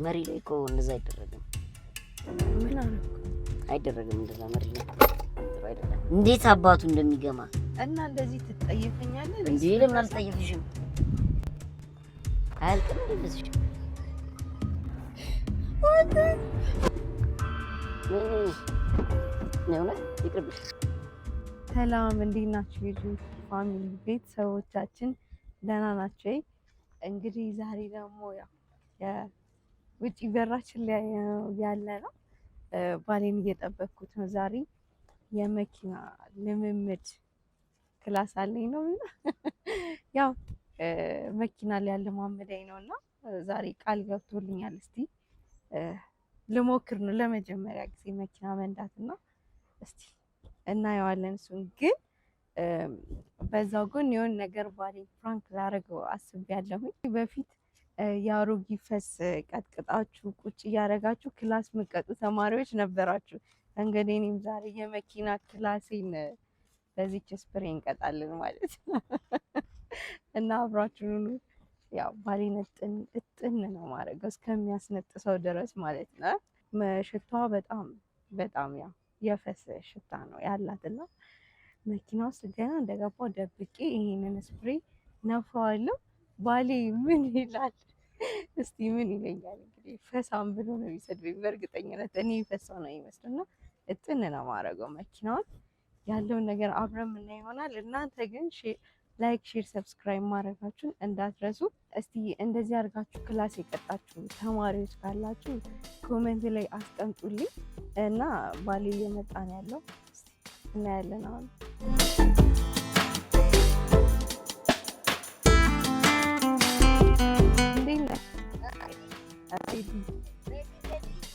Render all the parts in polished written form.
መሪ ላይ እኮ እንደዛ አይደረግም። ምን አደረኩ? አይደረግም እንደዛ መሪ ላይ አይደለም። እንዴት አባቱ እንደሚገማ እና እንደዚህ ትጠየፈኛለህ እንዴ? ለምን አልጠየፍሽም? አልጥም እንደዚህ ወደ ነው ይቅርብሽ። ሰላም እንዴት ናችሁ? ልጆች ፋሚሊ ቤተሰቦቻችን ደህና ናቸው? እንግዲህ ዛሬ ደግሞ ያው የውጪ በራችን ላይ ያለ ነው። ባሌን እየጠበቅኩት ነው። ዛሬ የመኪና ልምምድ ክላስ አለኝ ነው ያው መኪና ላይ ያለማመደኝ ነው እና ዛሬ ቃል ገብቶልኛል። እስቲ ልሞክር ነው ለመጀመሪያ ጊዜ መኪና መንዳት እና እስቲ እናየዋለን። እሱን ግን በዛው ጎን የሆነ ነገር ባሌን ፍራንክ ላደርገው አስቤያለሁኝ። በፊት የአሮጊ ፈስ ቀጥቅጣችሁ ቁጭ እያደረጋችሁ ክላስ ምቀጡ ተማሪዎች ነበራችሁ። እንግዲህ እኔም ዛሬ የመኪና ክላሴን በዚች ስፕሬ እንቀጣለን ማለት ነው እና አብራችሁን ያው ባሌን እጥን ነው ማድረግ እስከሚያስነጥሰው ድረስ ማለት ነው። ሽታዋ በጣም ያው የፈስ ሽታ ነው ያላትና መኪና ውስጥ ገና እንደገባው ደብቄ ይሄንን ስፕሬ ነፋዋለሁ። ባሌ ምን ይላል እስቲ ምን ይለኛል? እንግዲህ ፈሳም ብሎ ነው የሚሰድበኝ በእርግጠኝነት። እኔ ፈሳው ነው ይመስልና እጥን ነው ማድረገው መኪናውን። ያለውን ነገር አብረን ምን ይሆናል። እናንተ ግን ላይክ፣ ሼር፣ ሰብስክራይብ ማድረጋችሁን እንዳትረሱ። እስቲ እንደዚህ አድርጋችሁ ክላስ የቀጣችሁ ተማሪዎች ካላችሁ ኮሜንት ላይ አስቀምጡልኝ እና ባሌ እየመጣ ነው ያለው እናያለን። አሁን እንዴት ነህ?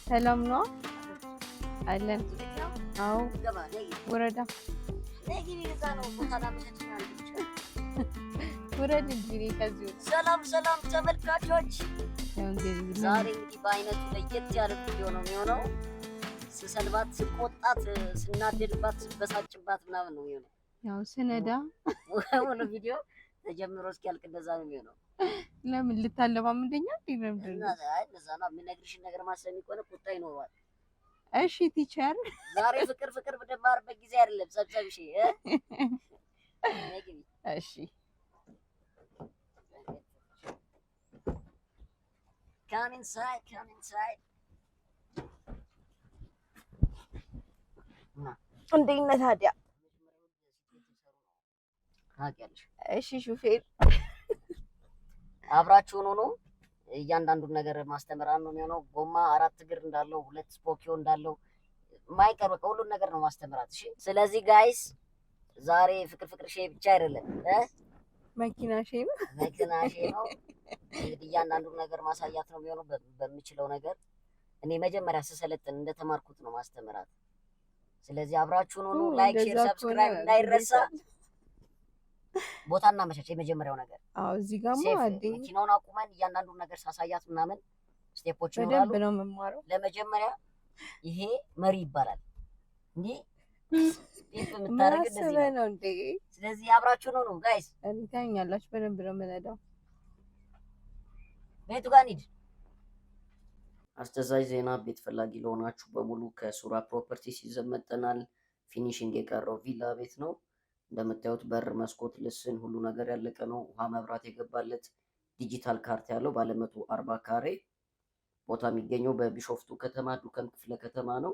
ሰላም ነው አለን። አዎ ወረዳ ውረድ እንጂ ከዚህ ሰላም ተመልካቾች፣ ዛሬ እንግዲህ በአይነቱ ለየት ያለ ቪዲዮ ነው የሚሆነው። ስሰልባት፣ ስቆጣት፣ ስናደድባት፣ ስበሳጭባት ምናምን ነው የሚሆነው። ያው ስነዳ ወለ ቪዲዮ ተጀምሮ እስኪያልቅ እንደዛ ነው የሚሆነው። ለምን ልታለማምደኛ እንዴ? ለዛ ነው የምነግርሽን ነገር ማሰሚ ከሆነ ቁጣ ይኖረዋል። እሺ ቲቸር፣ ዛሬ ፍቅር በደማርበት ጊዜ አይደለም። ሰብሰብሽ እሺ Come inside. እንዴት ነህ ታዲያ? እሺ ሹፌር፣ አብራችሁን ሆኖ እያንዳንዱን ነገር ማስተምራን ነው የሚሆነው። ጎማ 4 እግር እንዳለው 2 ስፖኪዮ እንዳለው ማይቀር በቃ ሁሉን ነገር ነው ማስተምራት። እሺ፣ ስለዚህ ጋይስ ዛሬ ፍቅር ሼ ብቻ አይደለም መኪና ሼ ነው። እንግዲህ እያንዳንዱን ነገር ማሳያት ነው የሚሆነው በሚችለው ነገር። እኔ መጀመሪያ ስሰለጥን እንደተማርኩት ነው ማስተምራት። ስለዚህ አብራችሁን ሆኖ ላይክ፣ ሼር፣ ሰብስክራይብ እንዳይረሳ። ቦታ እናመቻች። የመጀመሪያው ነገር እዚህ ጋር መኪናውን አቁመን እያንዳንዱን ነገር ሳሳያት ምናምን ስቴፖች ይኖራሉ። በደንብ ነው የምማረው። ለመጀመሪያ ይሄ መሪ ይባላል። እንዴ ስቴፕ የምታደርግ እንደዚህ ነው እንዴ? ስለዚህ አብራችሁን ሆኖ ጋይስ ታኛላችሁ። በደንብ ነው የምነዳው። ቤቱ ጋር እንሂድ። አስተዛዥ ዜና ቤት ፈላጊ ለሆናችሁ በሙሉ ከሱራ ፕሮፐርቲስ ይዘን መጥተናል። ፊኒሺንግ የቀረው ቪላ ቤት ነው። እንደምታዩት በር፣ መስኮት፣ ልስን ሁሉ ነገር ያለቀ ነው። ውሃ፣ መብራት የገባለት ዲጂታል ካርታ ያለው ባለ 140 ካሬ ቦታ የሚገኘው በቢሾፍቱ ከተማ ዱከም ክፍለ ከተማ ነው።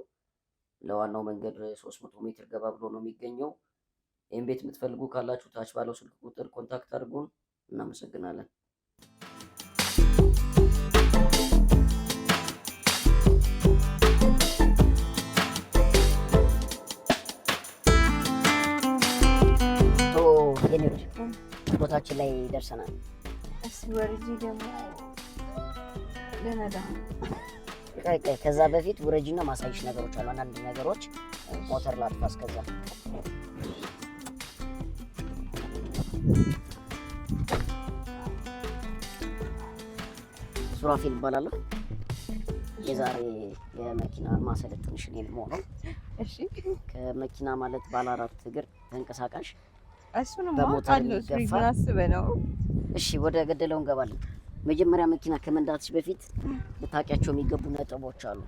ለዋናው መንገድ 300 ሜትር ገባ ብሎ ነው የሚገኘው። ይህን ቤት የምትፈልጉ ካላችሁ ታች ባለው ስልክ ቁጥር ኮንታክት አድርጉን። እናመሰግናለን። ቦታችን ላይ ደርሰናል። እስኪ ወርጂ ደግሞ ለነዳ ከዛ በፊት ውረጂና ማሳይሽ ነገሮች አሉ። አንዳንድ ነገሮች ሞተር ላጥፋ። እስከዛ ሱራፌል እባላለሁ። የዛሬ የመኪና ማሰለጥንሽ እኔ ልሆን ነው። እሺ፣ ከመኪና ማለት ባለ 4 እግር ተንቀሳቃሽ እሱንም በሞተር ይገፋል። አስበህ ነው። እሺ፣ ወደ ገደለው እንገባለን። መጀመሪያ መኪና ከመንዳትሽ በፊት ልታውቂያቸው የሚገቡ ነጥቦች አሉ።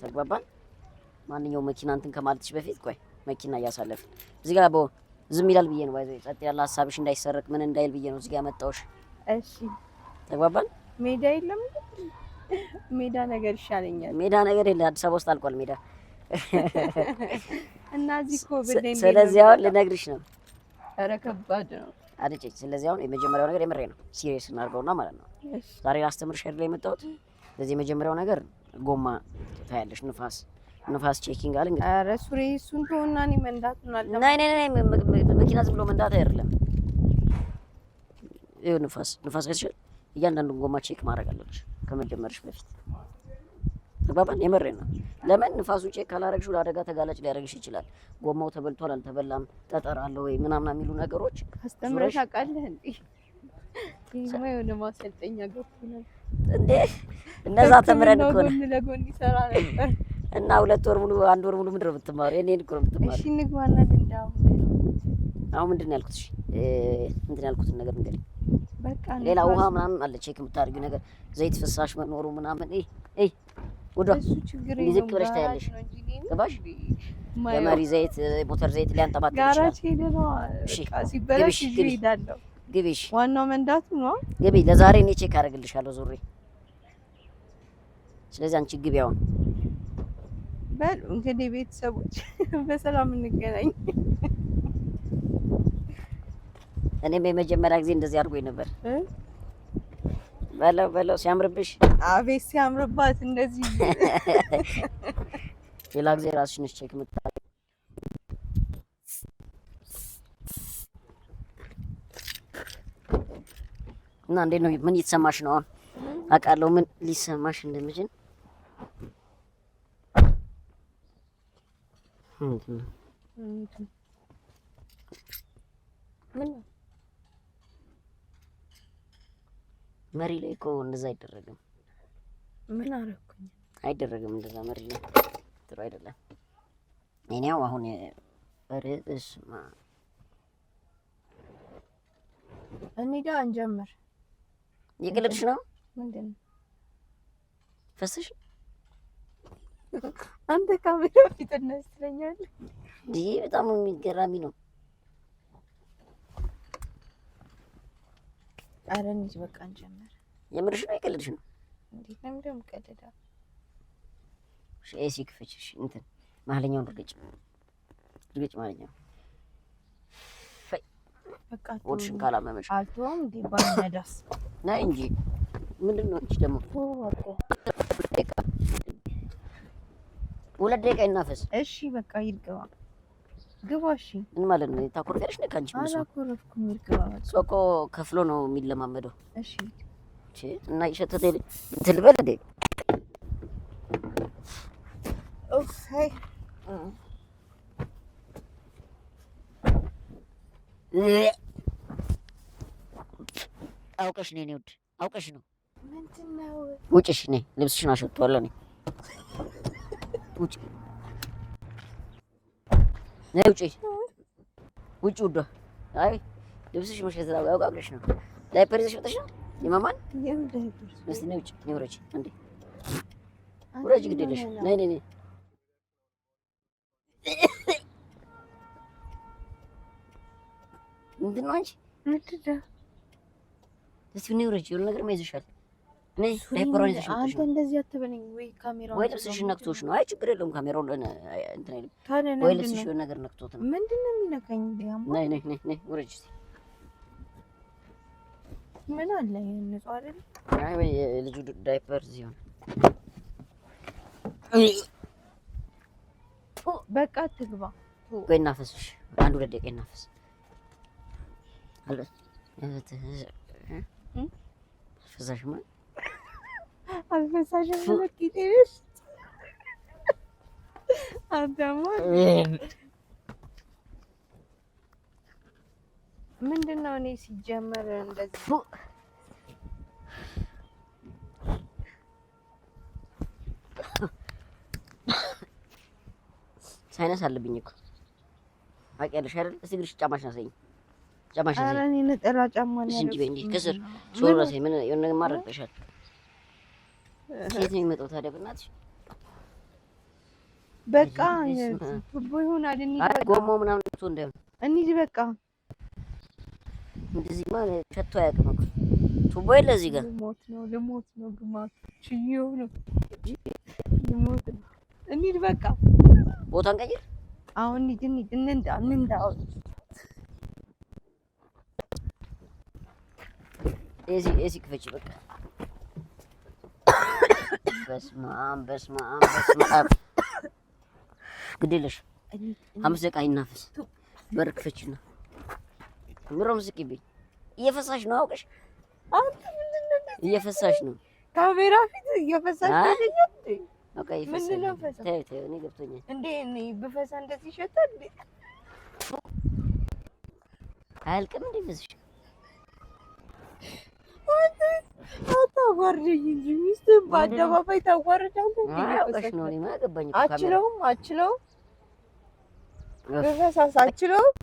ተግባባን? ማንኛውም መኪና እንትን ከማለትሽ በፊት ቆይ መኪና እያሳለፍን እዚህ ጋር ዝም ይላል ብዬ ነው ባይዘው ጸጥ ያለ ሀሳብሽ እንዳይሰረቅ ምን እንዳይል ብዬ ነው እዚህ ጋር መጣሁሽ። እሺ ተግባባን? ሜዳ የለም ሜዳ ነገር ይሻለኛል። ሜዳ ነገር የለ አዲስ አበባ ውስጥ አልቋል ሜዳ እና እዚህ እኮ ብለኝ ስለዚህ አሁን ልነግርሽ ነው። ኧረ ከባድ ነው አድጭ። ስለዚህ አሁን የመጀመሪያው ነገር የምሬ ነው ሲሪየስ እናድርገውና ማለት ነው ዛሬ ላስተምርሽ አይደል የመጣሁት። ስለዚህ የመጀመሪያው ነገር ጎማ ታያለሽ፣ ንፋስ ቼኪንግ አለ። ኧረ ሱሬ እሱን ተውና እኔ መንዳቱን አለ። ናይ መኪና ዝም ብሎ መንዳት አይደለም። ይኸው ንፋስ ከትሽ እያንዳንዱን ጎማ ቼክ ማድረግ አለብሽ ከመጀመርሽ በፊት። ተግባባን? የምሬ ነው። ለምን ንፋሱን ቼክ ካላረግሽው ለአደጋ ተጋላጭ ሊያደርግሽ ይችላል። ጎማው ተበልቷል አልተበላም፣ ጠጠር አለ ወይ ምናምን የሚሉ ነገሮች አስተምረሽ አውቃለህ እንዴ? ይሄማ የሆነ ማሰልጠኛ ገብቶናል እንዴ? እነዛ ተምረን እኮ ነው ጎን ለጎን ይሰራ ነበር። እና 2 ወር ሙሉ 1 ወር ሙሉ ምንድን ነው የምትማሪው? እኔን እኮ ነው የምትማሪው። እሺ እንግባና ልንዳው። አሁን ምንድን ነው ያልኩት? እሺ ምንድን ነው ያልኩትን ነገር ንገሪኝ። በቃ ሌላ ውሃ ምናምን አለ ቼክ የምታደርጊው ነገር፣ ዘይት ፍሳሽ መኖሩ ምናምን ወደ እሱ ችግር ዝቅ ብለሽ ታያለሽ። ገባሽ? የመሪ ዘይት ሞተር ዘይት ሊያንጠባጥብ ይችላል። ጋራጅ ሄደህ ነው ሲበላሽ ይሄዳለሁ። ግቢሽ ዋናው መንዳቱ ነው። ግቢ። ለዛሬ እኔ ቼክ አደርግልሻለሁ ዞሬ። ስለዚህ አንቺ ግቢ አሁን። በል እንግዲህ ቤተሰቦች በሰላም እንገናኝ። እኔም የመጀመሪያ ጊዜ እንደዚህ አድርጎኝ ነበር። በለው ሲያምርብሽ። አቤት ሲያምርባት እንደዚህ። ሌላ ጊዜ ራስሽ ነሽ ቼክ የምታደርጊው። እና እንዴት ነው? ምን እየተሰማሽ ነው አሁን? አውቃለሁ ምን ሊሰማሽ እንደሚችል። ምን መሪ ላይ እኮ እንደዛ አይደረግም። ምን አደረኩኝ? አይደረግም እንደዛ መሪ ላይ ጥሩ አይደለም። እኔው አሁን ርዕስማ እንሂዳ እንጀምር። የቀለድሽ ነው? ምንድን ነው ፈስሽ? አንተ ካሜራ ፊት እናስተኛለን። ይሄ በጣም የሚገራሚ ነው። ኧረ እንሂድ በቃ እንጀምር። የምርሽ ነው? የቀለድሽ ነው? እንዴት ነው እንደምቀልደው? ኤሲ ክፈችሽ። እንትን መሀለኛውን እርግጭ መሀለኛው። በቃ ወድሽን ካላመመሽ አልተውም እንዴ ባነዳስ ነይ እንጂ ምንድን ነው አንቺ ደግሞ? ሁለት ደቂቃ ይናፈስ። እሺ በቃ ይርገባ ግባ። እሺ ምን ማለት ነው? ታኮርፊያለሽ ነው ካንቺ ምንድን ነው? አላኮረፍኩም። ይርገባ ሰው እኮ ከፍሎ ነው የሚለማመደው። እሺ እና ይሸተተ እንትን ልበል እንዴ? ኦኬ አውቀሽ ነው የእኔ ውድ፣ አውቀሽ ነው። ምንድን ነው? ውጭ እሺ። ነይ ልብስሽን አሸጥቷለሁ እኔ። ውጭ ነይ ውጭ ውጭ ውዷ። አይ ልብስሽ መሸጥ አውቀሽ ነው። ዳይፐር ይዘሽ መጥተሽ ነው የማማን? እስኪ ነይ ውጭ፣ ነይ ውረጅ፣ አንዴ ውረጅ፣ ግድ የለሽ። ነይ ነይ ነይ ምንድን ነው አንቺ? ምንድን ነው? እስኪ ነይ ውረጅ፣ የሆነ ነገር ይዘሻል። ነይ ዳይፐሯን ይዘሽ መጥተሽ ነው። አንተ እንደዚህ አትበለኝ። ወይ ካሜራውን ወይ ልብስሽን ነክቶሽ ነው። አይ ችግር የለውም ካሜራውን እንትን አይልም። ታዲያ ወይ ልብስሽ የሆነ ነገር ነክቶት ነው። ምንድን ነው የሚነካኝ? ነይ ነይ ነይ ነይ ውረጅ እስኪ። ምን አለ ንጹህ አይደል? አይ ወይ ልጁ ዳይፐር እዚህ ሆነ። በቃ አትግባ። ቆይ እናፈስሽ፣ አንድ ሁለት ደቂቃ እናፈስ። ፈሳሽማ አልፈሳሽም ለኪቴሽ አዳማ ምንድን ነው? እኔ ሲጀመር እንደዚህ ሳይነስ አለብኝ እኮ ታውቂያለሽ አይደል? እስኪ እግርሽ ጫማሽን አሳይኝ። ጫማሽ ኧረ እኔ ነጠላ ጫማ ነው እንጂ በእንጂ ያደረኩት። ከስር ሶራሴ ምን የሆነ ነገር ማድረግሻል። ከየት ነው የሚመጣው ታዲያ? በእናትሽ በቃ ቱቦ ይሆናል። እንሂድ አይ በቃ ጎማው ምናምን እሱ እንዳይሆን እንሂድ በቃ። እንደዚህ ማለት ሸቶ አያውቅም እኮ ቱቦ የለ እዚህ ጋር ልሞት ነው ግማት ችዬው ነው ልሞት ነው። እንሂድ በቃ ቦታ እንቀይር። አሁን እንሂድ እንንዳ ኤሲ ክፈቺ በቃ። በስመ አብ ግድ የለሽ 5 ደቂቃ ይናፈስ። በር ክፈቺና ምሮም ስቂብኝ። እየፈሳሽ ነው አውቀሽ። አንተ ምንድን ነው እየፈሳሽ ነው ካሜራ ፊት እየፈሳሽ ነው። በቃ ይፈሳሽ። ተይ እኔ ገብቶኛል እንዴ እኔ ብፈሳ እንደዚህ ይሸታል እንዴ? አያልቅም እንዴ ፈስሽ? አታዋርደኝ እንጂ ሚስትህን በአደባባይ ታዋርዳለህ። አውቀሽ ነው እኔ ማገባኝ እኮ አችለውም ብፈሳስ አችለውም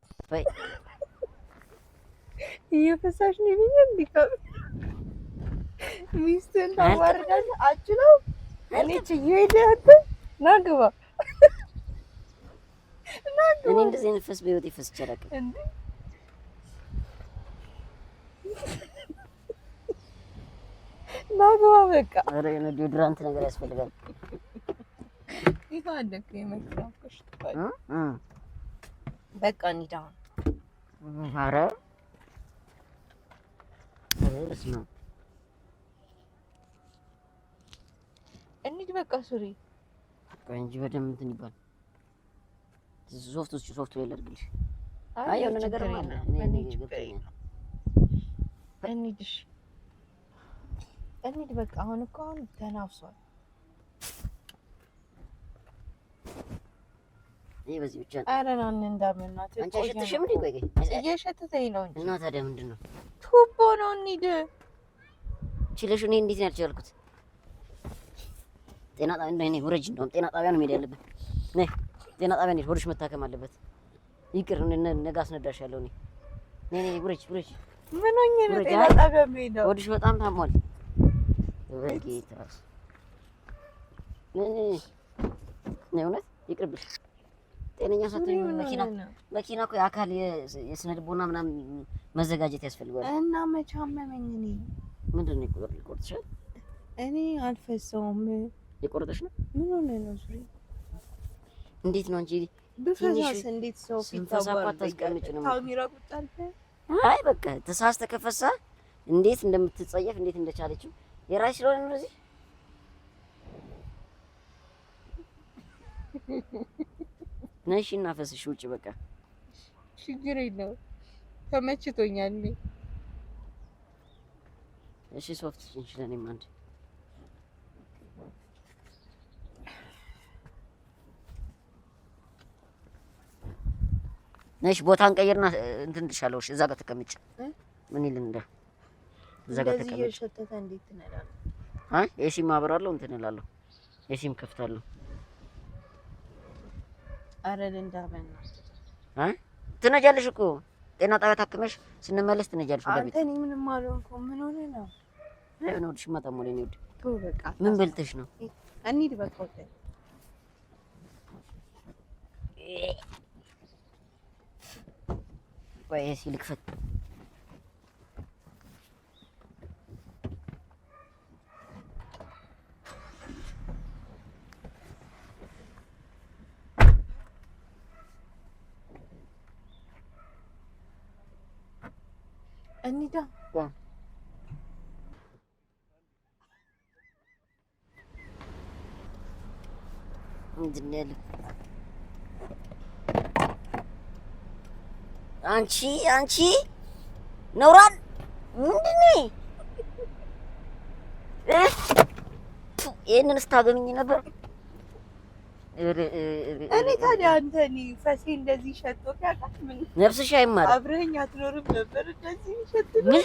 እየፈሳሽ ነው ይለኛል። እንዲቀር ሚስትህን ታዋርዳለህ። አችለውም እኔ ችዬው ሄደህ ና ግባ። እኔ እንደዚህ አይነት ፈስ በህይወቴ ፈስቼ አላውቅም እንዴ። ናግባ በቃ። ኧረ የሆነ ዲዮድራንት ነገር ያስፈልጋል። ይሄ አለክ የመክራፍሽ በቃ እንሂድ አሁን። ኧረ በስመ አብ እንሂድ በቃ። ሱሪ ቆይ እንጂ በደምብ እንትን ይባል። ሶፍት ላይ ላድርግልሽ። አይ የሆነ ነገር ማለት እንሂድ በቃ። አሁን እኮ ተናፍሷል። ይሄ በዚህ ብቻ ነው። ኧረ ና እንዳመናት አንቺ አሸተሽም እንዴ? ቆይ እየሸተተኝ ነው እንጂ። እና ታዲያ ምንድን ነው? ቱቦ ነው። እንሂድ ችለሽ። እኔ እንዴት ነው ያልቻልኩት? ጤና ጣቢያ ነኝ። ወረጅ እንደውም ጤና ጣቢያ ነው መሄድ ያለብን። ነይ ጤና ጣቢያ ነኝ። ሆድሽ መታከም አለበት። ይቅር ነገ አስነዳሻለሁ። ነይ ውረጅ። ምን ሆኜ ነው ጤና ጣቢያ የምሄደው? ሆድሽ በጣም ታሟል። በጌታስ ነይ እውነት ይቅርብሽ። ጤነኛ ሳትሆኝ መኪና እኮ የአካል የስነ ልቦና ምናምን መዘጋጀት ያስፈልጋል። እና መቼ አመመኝ? እኔ ምንድን ነው ይቆርጥሻል? እኔ አልፈሰውም። የቆረጠሽ ነው? ምን ሆነ ነው ዙሪ? እንዴት ነው አንቺ ብፈሳስ እንዴት ሰው ፊት ታስቀምጭ ነው? ካሜራ ቁጭ አልከ? አይ በቃ ተሳስተ ከፈሳ እንዴት እንደምትጸየፍ እንዴት እንደቻለችው የራስሽ ስለሆነ ነው። እዚህ ነሽ እና ፈስሽ ውጪ በቃ ችግር የለውም። ተመችቶኛል። እሺ ሶፍት እንችላለን አንድ ነሽ ቦታን ቀይርና እንትን ትሻለሽ። እዛ ጋር ተቀመጭ። ምን ይልን እንደ እዛ ጋር ተቀመጭ። እንደዚህ የሸተተ እንዴት ትነላለህ? አይ ኤሲም አብራለሁ እንትን እላለሁ። ኤሲም ከፍታለሁ። አረ ለንዳበና አይ ትነጃለሽ እኮ ጤና ጣቢያ ታክመሽ ስንመለስ ትነጃለሽ ወደ ቤት። አንተ እኔ ምንም አልሆንኩም። ምን ሆነ ነው? አይ ነው ወድሽ ማታ ሞለ ነው። ተው በቃ። ምን በልተሽ ነው? እንሂድ በቃ ወጣ። ቆይ ኤሲ ልክፈት። እንሂዳ ምንድን ነው ያለው? አንቺ ነውራን ምንድን ነው? ይሄንን ስታገኙኝ ነበር። እኔ ታዲያ አንተ ፈሴ እንደዚህ ሸቶ ያውቃል? ምን ነፍስሽ አይማር አብረኸኝ አትኖርም ነበር እንደዚህ ሸቶ? ምን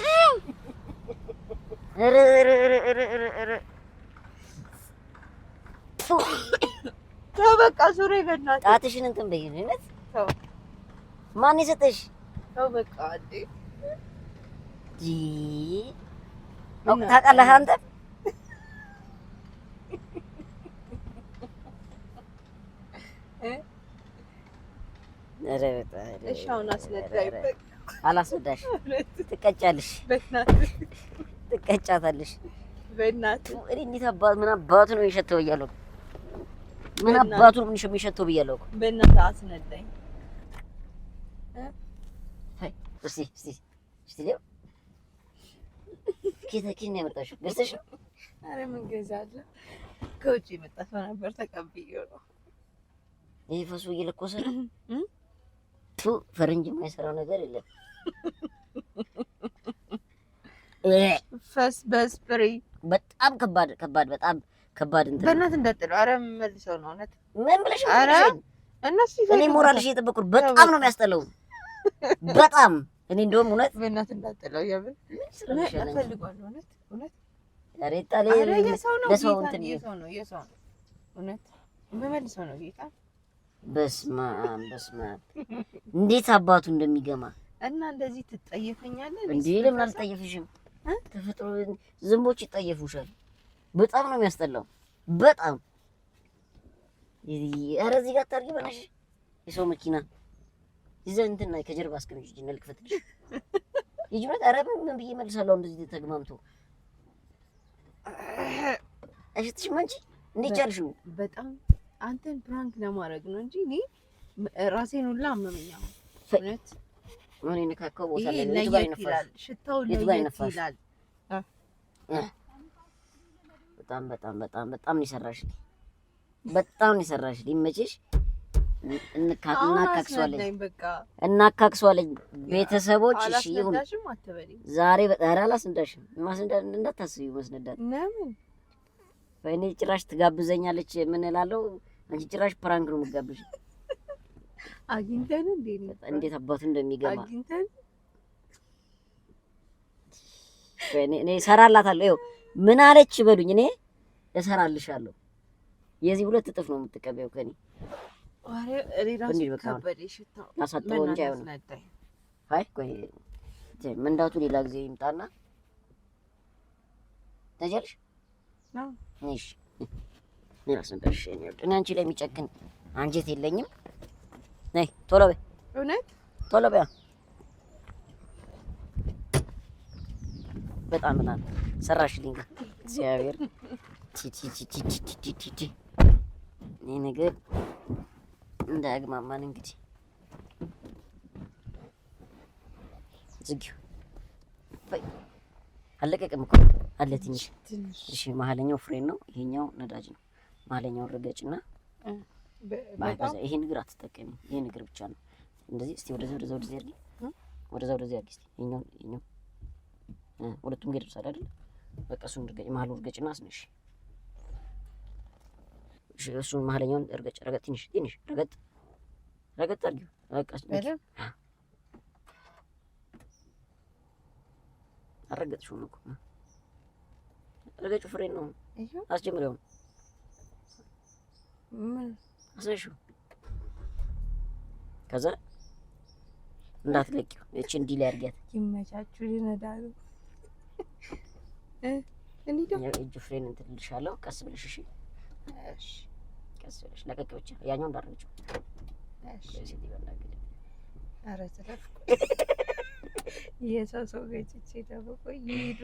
ተው በቃ ዙሬ በእናትህ ጣትሽን እንትን በይ። እውነት ተው። ማን የሰጠሽ? ተው በቃ እንዴ ታውቃለህ አንተ እሺ አሁን አስነዳኝ በቃ አላስነዳሽ ትቀጫለሽ ትቀጫታለሽ በእናትህ እኔ እንዴት ምን አባቱ ነው የሚሸተው ብያለሁ ምን አባቱ ነው የሚሸተው ብያለሁ በእናትህ አስነዳኝ እስቲ ሌው ኬት ነው ያመጣሽው ገዝተሽ ነው ኧረ ምን ገዛለሁ ከውጭ የመጣ ሰው ነበር ተቀብዬው ነው ይሄ ፈሱ እየለኮሰ ነው ፈረንጅ የማይሰራው ነገር የለም ፈስ በስፕሪ በጣም ከባድ በጣም ከባድ እንትን በእናትህ እንዳትለው ኧረ መልሰው ነው እውነት ምን ብለሽ ኧረ እነሱ እኔ ሞራልሽ እየጠበኩት በጣም ነው የሚያስጠላው በጣም እኔ እንደውም እውነት በእናትህ እንዳትለው ያብል እፈልጋለሁ እውነት ሬታ ኧረ የሰው ነው ለሰው እንትን የሰው ነው እውነት በመልሰው ነው ጌታ በስመ አብ እንዴት አባቱ እንደሚገማ እና እንደዚህ ትጠየፈኛለህ እንዴ ለምን አልጠየፍሽም ተፈጥሮ ዝንቦች ይጠየፉሻል በጣም ነው የሚያስጠላው በጣም ኧረ እዚህ ጋር ታርጊ በናሽ የሰው መኪና ይዘህ እንትን ላይ ከጀርባ አስቀምጪ ጅነል ልክፈትልሽ ይጅራት ኧረ ምን ብዬ መልሳለሁ እንደዚህ ተግማምቶ እሽትሽ ማንቺ እንዴት ቻልሽ ነው በጣም አንተን ፕራንክ ለማድረግ ነው እንጂ እኔ ራሴን ሁላ አመመኝ እውነት ምን ይነካከው ቦታ ላይ ለየት ይላል ሽታው ለየት ይላል በጣም ነው የሰራሽልኝ በጣም ነው የሰራሽልኝ ይመችሽ እናካክሷለኝ ቤተሰቦች እሺ ይሁን ዛሬ ኧረ አላስነዳሽም ማስነዳት እንዳታስቢው መስነዳት ለምን በእኔ ጭራሽ ትጋብዘኛለች ምን እላለሁ አንቺ ጭራሽ ፕራንክ ነው የምትጋብዥ አግኝተን እንዴት አባቱ እንደሚገማ አግኝተን እኔ እሰራላታለሁ ይኸው ምን አለች በሉኝ እኔ እሰራልሻለሁ የዚህ 2 እጥፍ ነው የምትቀበይው ከኔ አረ ሬዳስ ከበደሽ ታው አሳጥቶ እንጂ አይሆንም አይ ቆይ መንዳቱ ሌላ ጊዜ ይምጣና ተጀልሽ ነው እሺ ያስነዳሽ እኔ አንቺ ላይ የሚጨክን አንጀት የለኝም ነይ ቶሎ በይ እውነት ቶሎ በይ በጣም ሰራሽልኝ እግዚአብሔር ቲ እኔ ነገር እንዳያግማማን እንግዲህ ዝጊው አለቀቅም እኮ አለ ትንሽ እሺ መሀለኛው ፍሬን ነው ይሄኛው ነዳጅ ነው መሀለኛው ረገጭና ባይባዛ ይሄ ነገር አትጠቀሚ ይሄ ነገር ብቻ ነው እንደዚህ እስቲ ወደዛ አድርጊ ወደዛ አድርጊ እስቲ ይሄኛው ሁለቱም ገደብ ሳለ አይደል በቃ እሱን ረገጭ መሀሉ ረገጭና አስነሽ እሱን መሀለኛውን ረገጥ ትንሽ ረገጥ አድርጊው በቃ በደም አረገጥሽው ነው ረገጩ ፍሬን ነው አስጀምሪው ምን አስነሽው ከዛ እንዳትለቂው እቺ እንዲህ ላይ አድርጊያት ይመቻችሁ ይነዳሉ እንዴ እጁ ፍሬን እንትን ልልሻለሁ ቀስ ብለሽ እሺ ቀስ ብለሽ ለቀቅ ብቻ ያኛው እንዳረገችው እሺ ይበላል ኧረ ተለፍኩ የሰው ገጭቼ ተበቆ ይሄዱ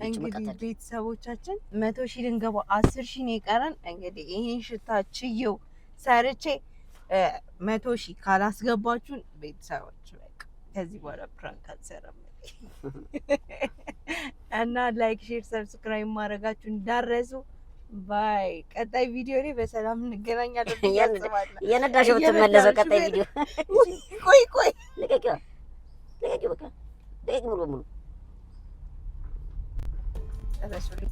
እንግዲህ ቤተሰቦቻችን 100,000 ልንገባ 10,000 ነው የቀረን እንግዲህ ይሄን ሽታ ችየው ሰርቼ 100,000 ካላስገባችሁን ቤተሰቦች በቃ ከዚህ በኋላ ፕራንክ አልሰራም እና ላይክ ሼር ሰብስክራይብ ማድረጋችሁን እንዳትረሱ ባይ ቀጣይ ቪዲዮ ላይ በሰላም እንገናኛለን የነዳሽ ብትመለሰው ቀጣይ ቪዲዮ ቆይ ለቀቂው በቃ ለቀቂው ሙሉ ተረሱልኝ